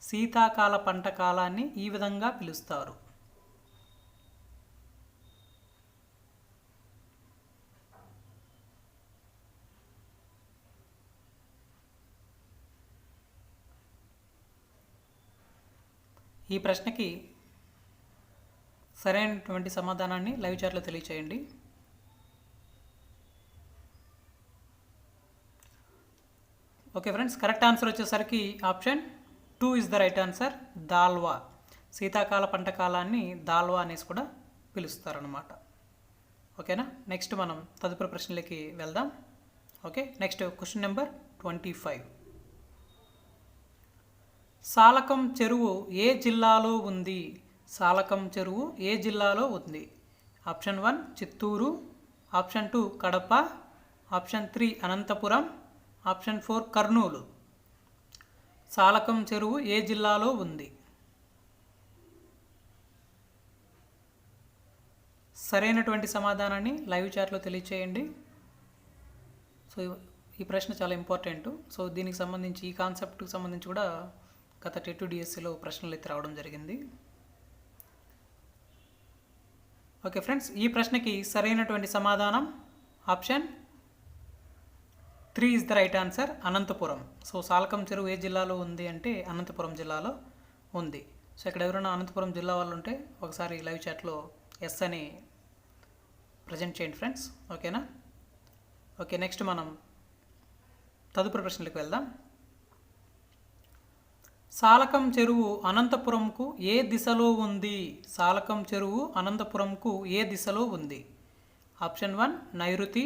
శీతాకాల పంట కాలాన్ని ఈ విధంగా పిలుస్తారు. ఈ ప్రశ్నకి సరైనటువంటి సమాధానాన్ని లైవ్ చాట్లో తెలియచేయండి. ఓకే ఫ్రెండ్స్, కరెక్ట్ ఆన్సర్ వచ్చేసరికి option 2 is the right answer, దాల్వా. శీతాకాల పంట కాలాన్ని దాల్వా అనేసి కూడా పిలుస్తారనమాట. ఓకేనా, నెక్స్ట్ మనం తదుపరి ప్రశ్నలకి వెళ్దాం. Okay, next question number 25. Salakam చెరువు ఏ జిల్లాలో ఉంది? సాలకం చెరువు ఏ జిల్లాలో ఉంది? Option 1 Chittoor. Option 2 Kadapa. Option 3 Anantapur. Option 4 Kurnool. Salakam చెరువు ఏ జిల్లాలో ఉంది? సరైనటువంటి సమాధానాన్ని లైవ్ చాట్లో తెలియచేయండి. సో ఈ ప్రశ్న చాలా ఇంపార్టెంట్. సో దీనికి సంబంధించి ఈ కాన్సెప్ట్కి సంబంధించి కూడా గత టెట్ డిఎస్సిలో ప్రశ్నలు అయితే రావడం జరిగింది. ఓకే ఫ్రెండ్స్, ఈ ప్రశ్నకి సరైనటువంటి సమాధానం option 3 is the right answer, Anantapur. So Salakam చెరువు ఏ జిల్లాలో ఉంది అంటే అనంతపురం జిల్లాలో ఉంది. సో ఇక్కడ ఎవరైనా అనంతపురం జిల్లా వాళ్ళు ఉంటే ఒకసారి లైవ్ చాట్లో ఎస్ అని ప్రజెంట్ చేయండి ఫ్రెండ్స్. ఓకేనా? ఓకే, నెక్స్ట్ మనం తదుపరి ప్రశ్నలకు వెళ్దాం. సాలకం చెరువు అనంతపురంకు ఏ దిశలో ఉంది? సాలకం చెరువు అనంతపురంకు ఏ దిశలో ఉంది? ఆప్షన్ 1 నైరుతి,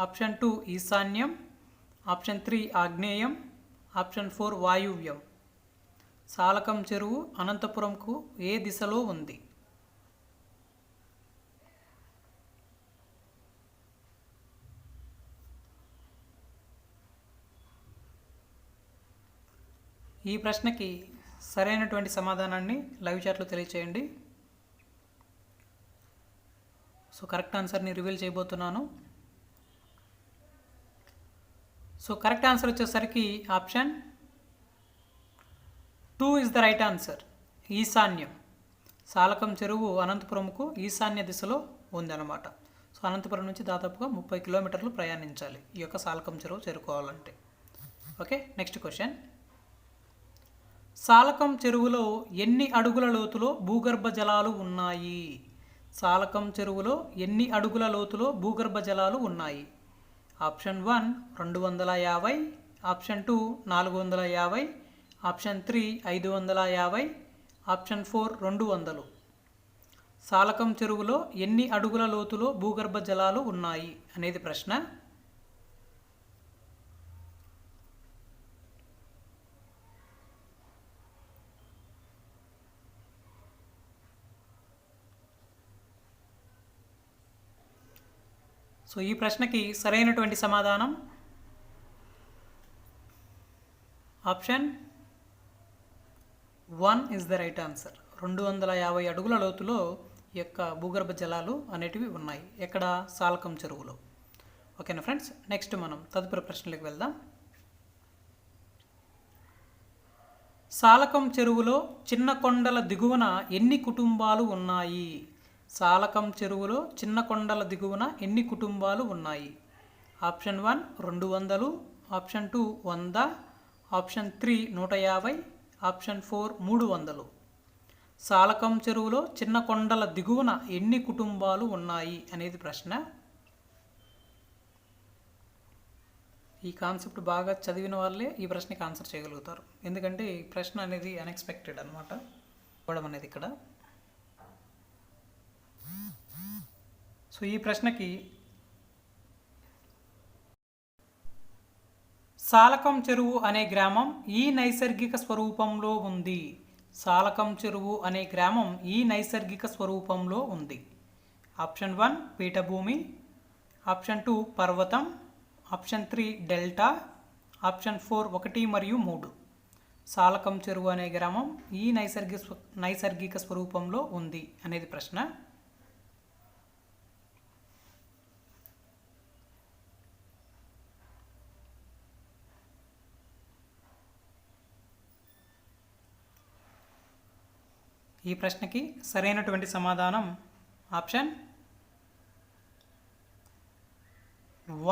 ఆప్షన్ 2 ఈశాన్యం, ఆప్షన్ 3 ఆగ్నేయం, ఆప్షన్ 4 వాయువ్యం. సాలకం చెరువు అనంతపురంకు ఏ దిశలో ఉంది? ఈ ప్రశ్నకి సరైనటువంటి సమాధానాన్ని లైవ్ చాట్లో తెలియచేయండి. సో కరెక్ట్ ఆన్సర్ని రివీల్ చేయబోతున్నాను. సో కరెక్ట్ ఆన్సర్ వచ్చేసరికి option 2 is the right answer, ఈశాన్యం. సాలకం చెరువు అనంతపురంకు ఈశాన్య దిశలో ఉందన్నమాట. సో అనంతపురం నుంచి దాదాపుగా 30 కిలోమీటర్లు ప్రయాణించాలి ఈ యొక్క సాలకం చెరువు చేరుకోవాలంటే. Okay, next question. సాలకం చెరువులో ఎన్ని అడుగుల లోతులో భూగర్భ జలాలు ఉన్నాయి? సాలకం చెరువులో ఎన్ని అడుగుల లోతులో భూగర్భ జలాలు ఉన్నాయి? Option 1 250, option 2 450, option 3 550, option 4 200. సాలకం చెరువులో ఎన్ని అడుగుల లోతులో భూగర్భ జలాలు ఉన్నాయి అనేది ప్రశ్న. సో ఈ ప్రశ్నకి సరైనటువంటి సమాధానం option 1 is the right answer. 250 అడుగుల లోతులో ఈ యొక్క భూగర్భ జలాలు అనేటివి ఉన్నాయి. ఎక్కడ? సాలకం చెరువులో. ఓకేనా ఫ్రెండ్స్, నెక్స్ట్ మనం తదుపరి ప్రశ్నలకు వెళ్దాం. సాలకం చెరువులో చిన్న కొండల దిగువన ఎన్ని కుటుంబాలు ఉన్నాయి? సాలకం చెరువులో చిన్న కొండల దిగువన ఎన్ని కుటుంబాలు ఉన్నాయి? Option 1 200, option 2 100, option 3 150, option 4 300. సాలకం చెరువులో చిన్న కొండల దిగువన ఎన్ని కుటుంబాలు ఉన్నాయి అనేది ప్రశ్న. ఈ కాన్సెప్ట్ బాగా చదివిన వాళ్ళే ఈ ప్రశ్నకి ఆన్సర్ చేయగలుగుతారు. ఎందుకంటే ఈ ప్రశ్న అనేది అన్ఎక్స్పెక్టెడ్ అనమాట ఇవ్వడం అనేది ఇక్కడ. సో ఈ ప్రశ్నకి సాలకం చెరువు అనే గ్రామం ఈ నైసర్గిక స్వరూపంలో ఉంది. సాలకం చెరువు అనే గ్రామం ఈ నైసర్గిక స్వరూపంలో ఉంది. ఆప్షన్ 1 పీఠభూమి, ఆప్షన్ 2 పర్వతం, ఆప్షన్ 3 డెల్టా, ఆప్షన్ 4 1 మరియు 3. సాలకం చెరువు అనే గ్రామం ఈ నైసర్గిక స్వరూపంలో ఉంది అనేది ప్రశ్న. ఈ ప్రశ్నకి సరైనటువంటి సమాధానం option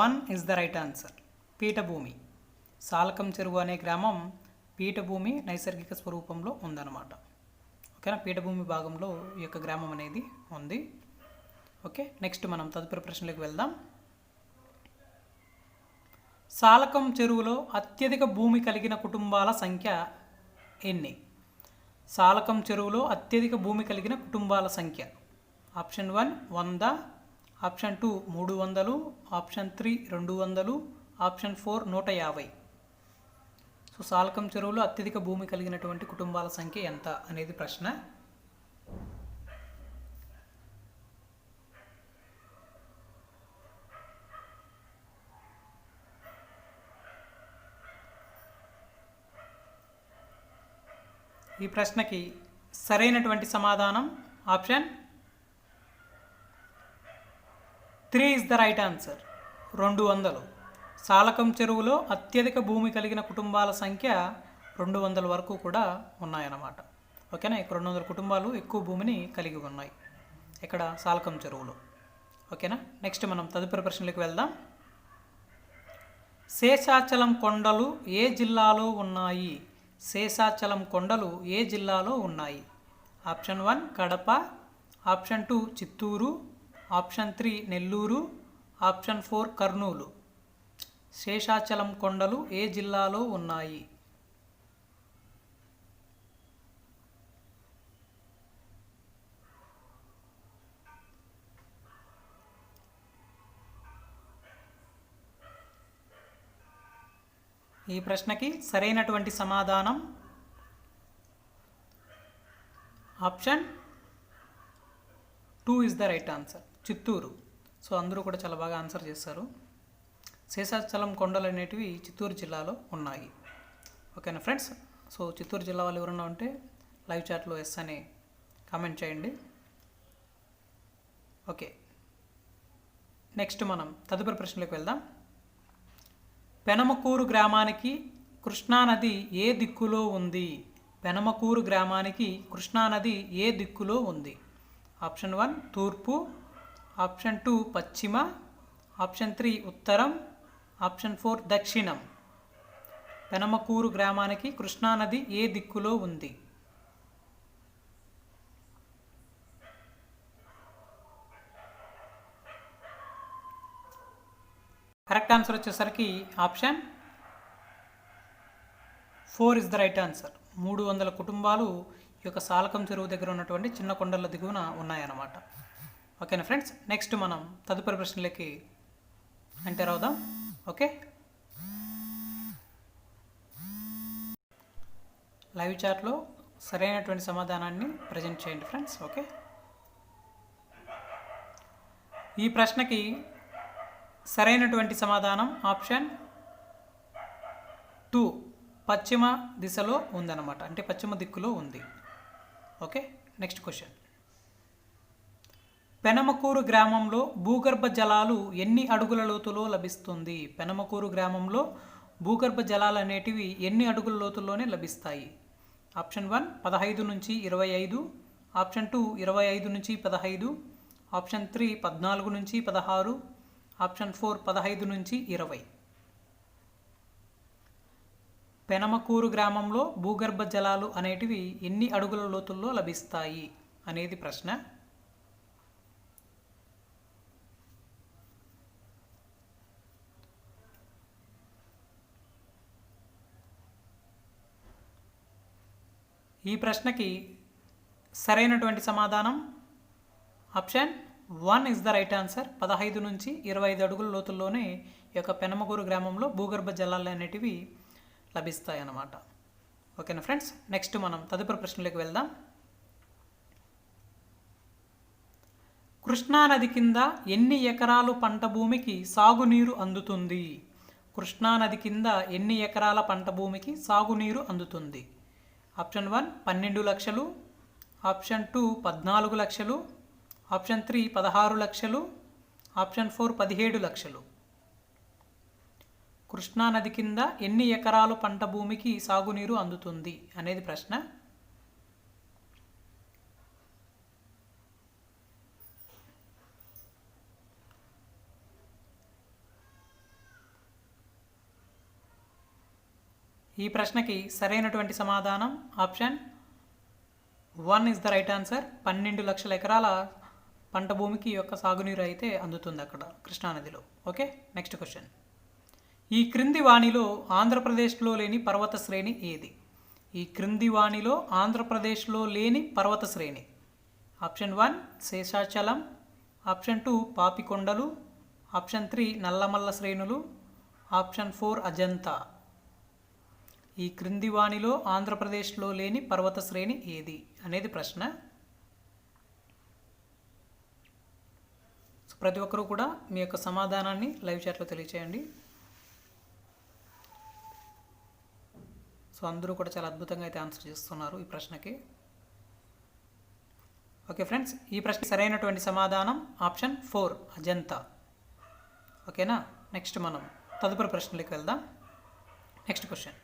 1 is the right answer, పీఠభూమి. సాలకం చెరువు అనే గ్రామం పీఠభూమి నైసర్గిక స్వరూపంలో ఉందన్నమాట. ఓకేనా? పీఠభూమి భాగంలో ఈ యొక్క గ్రామం అనేది ఉంది. ఓకే, నెక్స్ట్ మనం తదుపరి ప్రశ్నలకు వెళ్దాం. సాలకం చెరువులో అత్యధిక భూమి కలిగిన కుటుంబాల సంఖ్య ఎన్ని? సాలకం చెరువులో అత్యధిక భూమి కలిగిన కుటుంబాల సంఖ్య. Option 1 100, option 2 300, option 3 200, option 4 150. So Salakam చెరువులో అత్యధిక భూమి కలిగినటువంటి కుటుంబాల సంఖ్య ఎంత అనేది ప్రశ్న. ఈ ప్రశ్నకి సరైనటువంటి సమాధానం option 3 is the right answer. 200. సాలకం చెరువులో అత్యధిక భూమి కలిగిన కుటుంబాల సంఖ్య 200 వరకు కూడా ఉన్నాయన్నమాట. ఓకేనా, ఇక్కడ 200 కుటుంబాలు ఎక్కువ భూమిని కలిగి ఉన్నాయి ఇక్కడ సాలకం చెరువులో. ఓకేనా, నెక్స్ట్ మనం తదుపరి ప్రశ్నలకు వెళ్దాం. శేషాచలం కొండలు ఏ జిల్లాలో ఉన్నాయి? శేషాచలం కొండలు ఏ జిల్లాలో ఉన్నాయి? Option 1 Kadapa, option 2 Chittoor, option 3 Nellore, option 4 Kurnool. Seshachalam కొండలు ఏ జిల్లాలో ఉన్నాయి? ఈ ప్రశ్నకి సరైనటువంటి సమాధానం option 2 is the right answer, Chittoor. So అందరూ కూడా చాలా బాగా ఆన్సర్ చేస్తారు. శేషాచలం కొండలు అనేటివి చిత్తూరు జిల్లాలో ఉన్నాయి. ఓకేనా ఫ్రెండ్స్, సో చిత్తూరు జిల్లా వాళ్ళు ఎవరన్నా ఉంటే లైవ్ చాట్లో ఎస్ అని కామెంట్ చేయండి. ఓకే, నెక్స్ట్ మనం తదుపరి ప్రశ్నలకు వెళ్దాం. పెనమకూరు గ్రామానికి కృష్ణానది ఏ దిక్కులో ఉంది? పెనమకూరు గ్రామానికి కృష్ణానది ఏ దిక్కులో ఉంది? ఆప్షన్ 1 తూర్పు, ఆప్షన్ 2 పశ్చిమ, ఆప్షన్ 3 ఉత్తరం, ఆప్షన్ 4 దక్షిణం. పెనమకూరు గ్రామానికి కృష్ణానది ఏ దిక్కులో ఉంది? కరెక్ట్ ఆన్సర్ వచ్చేసరికి option 4 is the right answer. 300 కుటుంబాలు ఈ యొక్క సాలకం చెరువు దగ్గర ఉన్నటువంటి చిన్న కొండల దిగువన ఉన్నాయన్నమాట. ఓకేనా ఫ్రెండ్స్, నెక్స్ట్ మనం తదుపరి ప్రశ్నలకి ఎంటర్ అవుదాం. ఓకే, లైవ్ చాట్లో సరైనటువంటి సమాధానాన్ని ప్రజెంట్ చేయండి ఫ్రెండ్స్. ఓకే, ఈ ప్రశ్నకి సరైనటువంటి సమాధానం ఆప్షన్ 2 పశ్చిమ దిశలో ఉందన్నమాట, అంటే పశ్చిమ దిక్కులో ఉంది. Okay, next question. పెనమకూరు గ్రామంలో భూగర్భ జలాలు ఎన్ని అడుగుల లోతులో లభిస్తుంది? పెనమకూరు గ్రామంలో భూగర్భ జలాలు అనేటివి ఎన్ని అడుగుల లోతుల్లోనే లభిస్తాయి? ఆప్షన్ 1 15 నుంచి 25, ఆప్షన్ 2 25 నుంచి 15, ఆప్షన్ 3 14 నుంచి 16, ఆప్షన్ 4 15 నుంచి 20. పెనమకూరు గ్రామంలో భూగర్భ జలాలు అనేటివి ఎన్ని అడుగుల లోతుల్లో లభిస్తాయి అనేది ప్రశ్న. ఈ ప్రశ్నకి సరైనటువంటి సమాధానం option 1 is the right answer. 15 నుంచి 25 అడుగుల లోతుల్లోనే ఈ యొక్క పెనమకూరు గ్రామంలో భూగర్భ జలాలు అనేటివి లభిస్తాయి అన్నమాట. ఓకేనా ఫ్రెండ్స్, నెక్స్ట్ మనం తదుపరి ప్రశ్నలకు వెళ్దాం. కృష్ణానది కింద ఎన్ని ఎకరాలు పంట భూమికి సాగునీరు అందుతుంది? కృష్ణానది కింద ఎన్ని ఎకరాల పంట భూమికి సాగునీరు అందుతుంది? ఆప్షన్ 1 12 లక్షలు, ఆప్షన్ 2 14 లక్షలు, ఆప్షన్ 3 16 లక్షలు, ఆప్షన్ 4 17 లక్షలు. కృష్ణానది కింద ఎన్ని ఎకరాలు పంట భూమికి సాగునీరు అందుతుంది అనేది ప్రశ్న. ఈ ప్రశ్నకి సరైనటువంటి సమాధానం option 1 is the right answer. 12 లక్షల ఎకరాల పంట భూమికి యొక్క సాగునీరు అయితే అందుతుంది అక్కడ కృష్ణానదిలో. Okay, next question. ఈ క్రింది వాణిలో ఆంధ్రప్రదేశ్లో లేని పర్వత శ్రేణి ఏది? ఈ క్రింది వాణిలో ఆంధ్రప్రదేశ్లో లేని పర్వత శ్రేణి. Option 1 Seshachalam, option 2 Papikondalu, option 3 Nallamala శ్రేణులు, ఆప్షన్ 4 అజంతా. ఈ క్రింది వాణిలో ఆంధ్రప్రదేశ్లో లేని పర్వత శ్రేణి ఏది అనేది ప్రశ్న. సో ప్రతి ఒక్కరూ కూడా మీ యొక్క సమాధానాన్ని లైవ్ చాట్లో తెలియచేయండి. సో సో అందరూ కూడా చాలా అద్భుతంగా అయితే ఆన్సర్ చేస్తున్నారు ఈ ప్రశ్నకి. ఓకే ఫ్రెండ్స్, ఈ ప్రశ్న సరైనటువంటి సమాధానం ఆప్షన్ 4 అజంతా. ఓకేనా. నెక్స్ట్ మనం తదుపరి ప్రశ్నలోకి వెళ్దాం. నెక్స్ట్ క్వశ్చన్,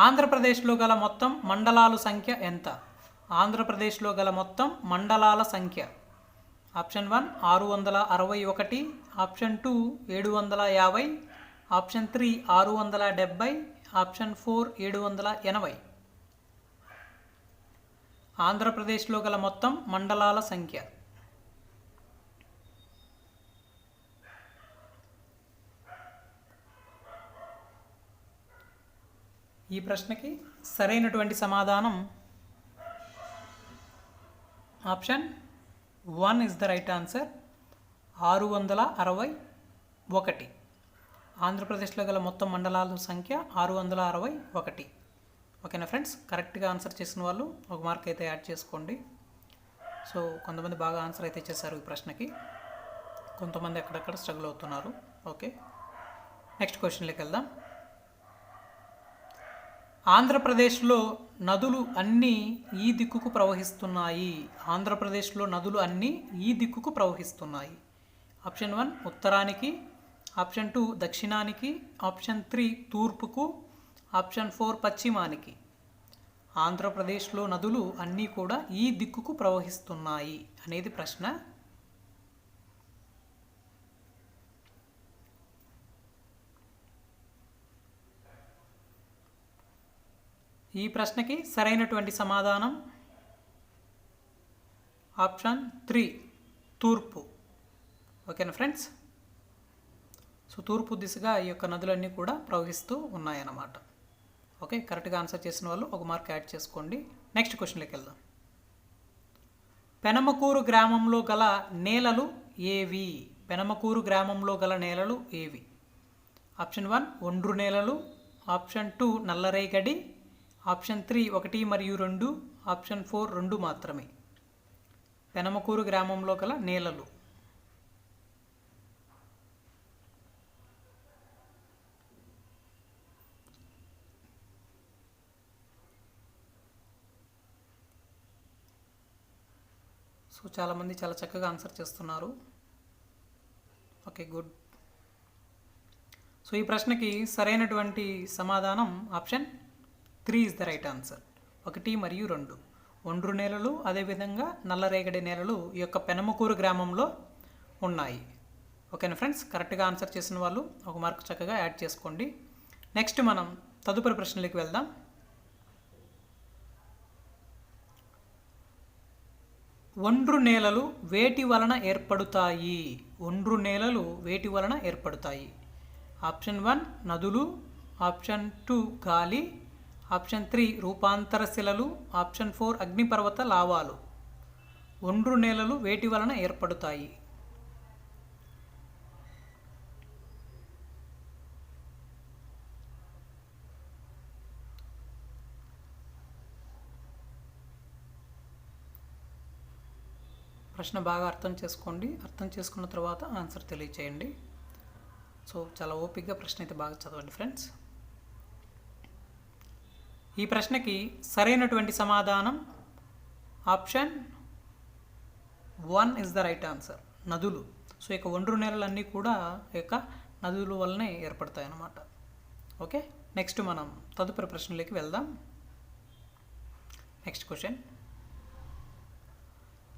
ఆంధ్రప్రదేశ్లో గల మొత్తం మండలాల సంఖ్య ఎంత? ఆంధ్రప్రదేశ్లో గల మొత్తం మండలాల సంఖ్య. Option 1 661, option 2 750, option 3 670, option 4 780. ఆంధ్రప్రదేశ్లో గల మొత్తం మండలాల సంఖ్య. ఈ ప్రశ్నకి సరైనటువంటి సమాధానం option 1 is the right answer, 661. ఆంధ్రప్రదేశ్లో గల మొత్తం మండలాల సంఖ్య 661. ఓకేనా ఫ్రెండ్స్, కరెక్ట్గా ఆన్సర్ చేసిన వాళ్ళు ఒక మార్క్ అయితే యాడ్ చేసుకోండి. సో కొంతమంది బాగా ఆన్సర్ అయితే చేశారు ఈ ప్రశ్నకి, కొంతమంది అక్కడక్కడ స్ట్రగుల్ అవుతున్నారు. ఓకే, నెక్స్ట్ క్వశ్చన్లోకి వెళ్దాం. ఆంధ్రప్రదేశ్లో నదులు అన్నీ ఈ దిక్కుకు ప్రవహిస్తున్నాయి. ఆంధ్రప్రదేశ్లో నదులు అన్నీ ఈ దిక్కుకు ప్రవహిస్తున్నాయి. ఆప్షన్ 1 ఉత్తరానికి, ఆప్షన్ 2 దక్షిణానికి, ఆప్షన్ 3 తూర్పుకు, ఆప్షన్ 4 పశ్చిమానికి. ఆంధ్రప్రదేశ్లో నదులు అన్నీ కూడా ఈ దిక్కుకు ప్రవహిస్తున్నాయి అనేది ప్రశ్న. ఈ ప్రశ్నకి సరైనటువంటి సమాధానం ఆప్షన్ 3 తూర్పు. ఓకేనా ఫ్రెండ్స్, సో తూర్పు దిశగా ఈ యొక్క నదులన్నీ కూడా ప్రవహిస్తూ ఉన్నాయన్నమాట. ఓకే, కరెక్ట్గా ఆన్సర్ చేసిన వాళ్ళు ఒక మార్క్ యాడ్ చేసుకోండి. నెక్స్ట్ క్వశ్చన్లోకి వెళ్దాం. పెనమకూరు గ్రామంలో గల నేలలు ఏవి? పెనమకూరు గ్రామంలో గల నేలలు ఏవి? ఆప్షన్ 1 ఒండ్రు నేలలు, ఆప్షన్ 2 నల్లరేగడి, ఆప్షన్ 3 1 మరియు 2, ఆప్షన్ 4 2 మాత్రమే. పెనమకూరు గ్రామంలో గల నేలలు. సో చాలామంది చాలా చక్కగా ఆన్సర్ చేస్తున్నారు. Okay, good. సో ఈ ప్రశ్నకి సరైనటువంటి సమాధానం option 3 is the right answer. 1 మరియు 2 ఒండ్రు నేలలు, అదేవిధంగా నల్లరేగడి నేలలు ఈ యొక్క పెనమకూరు గ్రామంలో ఉన్నాయి. ఓకేనా ఫ్రెండ్స్, కరెక్ట్గా ఆన్సర్ చేసిన వాళ్ళు ఒక మార్క్ చక్కగా యాడ్ చేసుకోండి. నెక్స్ట్ మనం తదుపరి ప్రశ్నలోకి వెళ్దాం. ఒండ్రు నేలలు వేటి వలన ఏర్పడుతాయి? ఒండ్రు నేలలు వేటి వలన ఏర్పడుతాయి? ఆప్షన్ 1 నదులు, ఆప్షన్ 2 గాలి, ఆప్షన్ 3 రూపాంతర శిలలు, ఆప్షన్ 4 అగ్నిపర్వత లావాలు. ఒండ్రు నేలలు వేటి వలన ఏర్పడుతాయి? ప్రశ్న బాగా అర్థం చేసుకోండి. అర్థం చేసుకున్న తర్వాత ఆన్సర్ తెలియచేయండి. సో చాలా ఓపిక్గా ప్రశ్న అయితే బాగా చదవండి ఫ్రెండ్స్. ఈ ప్రశ్నకి సరైనటువంటి సమాధానం option 1 is the right answer, నదులు. సో ఇక ఒండ్రు నేలలన్నీ కూడా ఇక నదుల వల్లనే ఏర్పడతాయి అన్నమాట. ఓకే, నెక్స్ట్ మనం తదుపరి ప్రశ్నలోకి వెళ్దాం. నెక్స్ట్ క్వశ్చన్,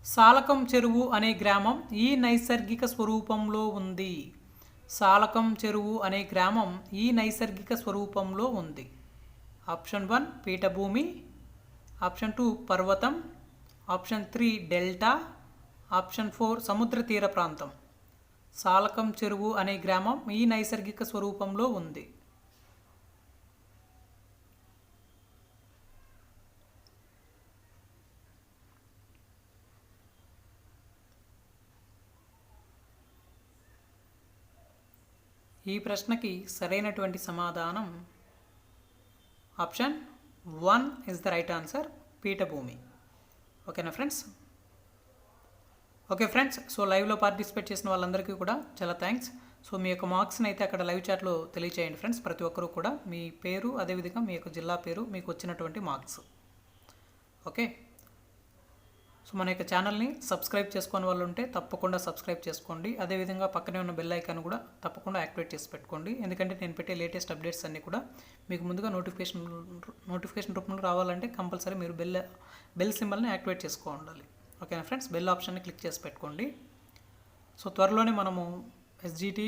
సాలకం చెరువు అనే గ్రామం ఈ నైసర్గిక స్వరూపంలో ఉంది. సాలకం చెరువు అనే గ్రామం ఈ నైసర్గిక స్వరూపంలో ఉంది. ఆప్షన్ 1 పీఠభూమి, ఆప్షన్ 2 పర్వతం, ఆప్షన్ 3 డెల్టా, ఆప్షన్ 4 సముద్ర తీర ప్రాంతం. సాలకం చెరువు అనే గ్రామం ఈ నైసర్గిక స్వరూపంలో ఉంది. ఈ ప్రశ్నకి సరైనటువంటి సమాధానం option 1 is the right answer, పీఠభూమి. ఓకేనా ఫ్రెండ్స్? ఓకే ఫ్రెండ్స్, సో లైవ్లో పార్టిసిపేట్ చేసిన వాళ్ళందరికీ కూడా చాలా థ్యాంక్స్. సో మీ యొక్క మార్క్స్ని అయితే అక్కడ లైవ్ చాట్లో తెలియచేయండి ఫ్రెండ్స్. ప్రతి ఒక్కరూ కూడా మీ పేరు, అదేవిధంగా మీ యొక్క జిల్లా పేరు, మీకు వచ్చినటువంటి మార్క్స్. ఓకే, సో మన యొక్క ఛానల్ని సబ్స్క్రైబ్ చేసుకునే వాళ్ళు ఉంటే తప్పకుండా సబ్స్క్రైబ్ చేసుకోండి. అదేవిధంగా పక్కనే ఉన్న బెల్ ఐకాన్ కూడా తప్పకుండా యాక్టివేట్ చేసి పెట్టుకోండి. ఎందుకంటే నేను పెట్టే లేటెస్ట్ అప్డేట్స్ అన్నీ కూడా మీకు ముందుగా నోటిఫికేషన్ రూపంలో రావాలంటే కంపల్సరీ మీరు బెల్ సింబల్ని యాక్టివేట్ చేసుకోవాలి. ఓకేనా ఫ్రెండ్స్, బెల్ ఆప్షన్ని క్లిక్ చేసి పెట్టుకోండి. సో త్వరలోనే మనము ఎస్జిటి,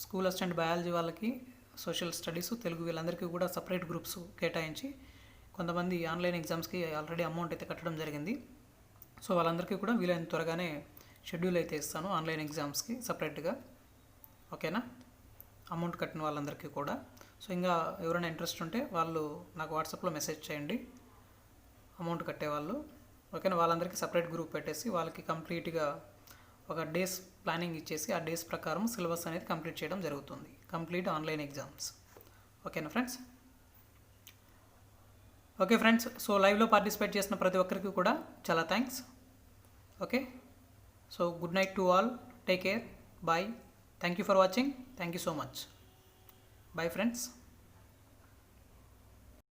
స్కూల్ అసిస్టెంట్ బయాలజీ వాళ్ళకి, సోషల్ స్టడీస్, తెలుగు వీళ్ళందరికీ కూడా సపరేట్ గ్రూప్స్ కేటాయించి కొంతమంది ఆన్లైన్ ఎగ్జామ్స్కి ఆల్రెడీ అమౌంట్ అయితే కట్టడం జరిగింది. సో వాళ్ళందరికీ కూడా వీలైన త్వరగానే షెడ్యూల్ అయితే ఇస్తాను ఆన్లైన్ ఎగ్జామ్స్కి సపరేట్గా. ఓకేనా, అమౌంట్ కట్టిన వాళ్ళందరికీ కూడా. సో ఇంకా ఎవరైనా ఇంట్రెస్ట్ ఉంటే వాళ్ళు నాకు వాట్సాప్లో మెసేజ్ చేయండి, అమౌంట్ కట్టేవాళ్ళు. ఓకేనా, వాళ్ళందరికీ సపరేట్ గ్రూప్ పెట్టేసి వాళ్ళకి కంప్లీట్గా ఒక డేస్ ప్లానింగ్ ఇచ్చేసి ఆ డేస్ ప్రకారం సిలబస్ అనేది కంప్లీట్ చేయడం జరుగుతుంది. Complete online exams. ఓకేనా ఫ్రెండ్స్. ఓకే ఫ్రెండ్స్, సో లైవ్లో పార్టిసిపేట్ చేసిన ప్రతి ఒక్కరికి కూడా చాలా thanks. Okay, so good night to all, take care, bye, thank you for watching, thank you so much, bye friends.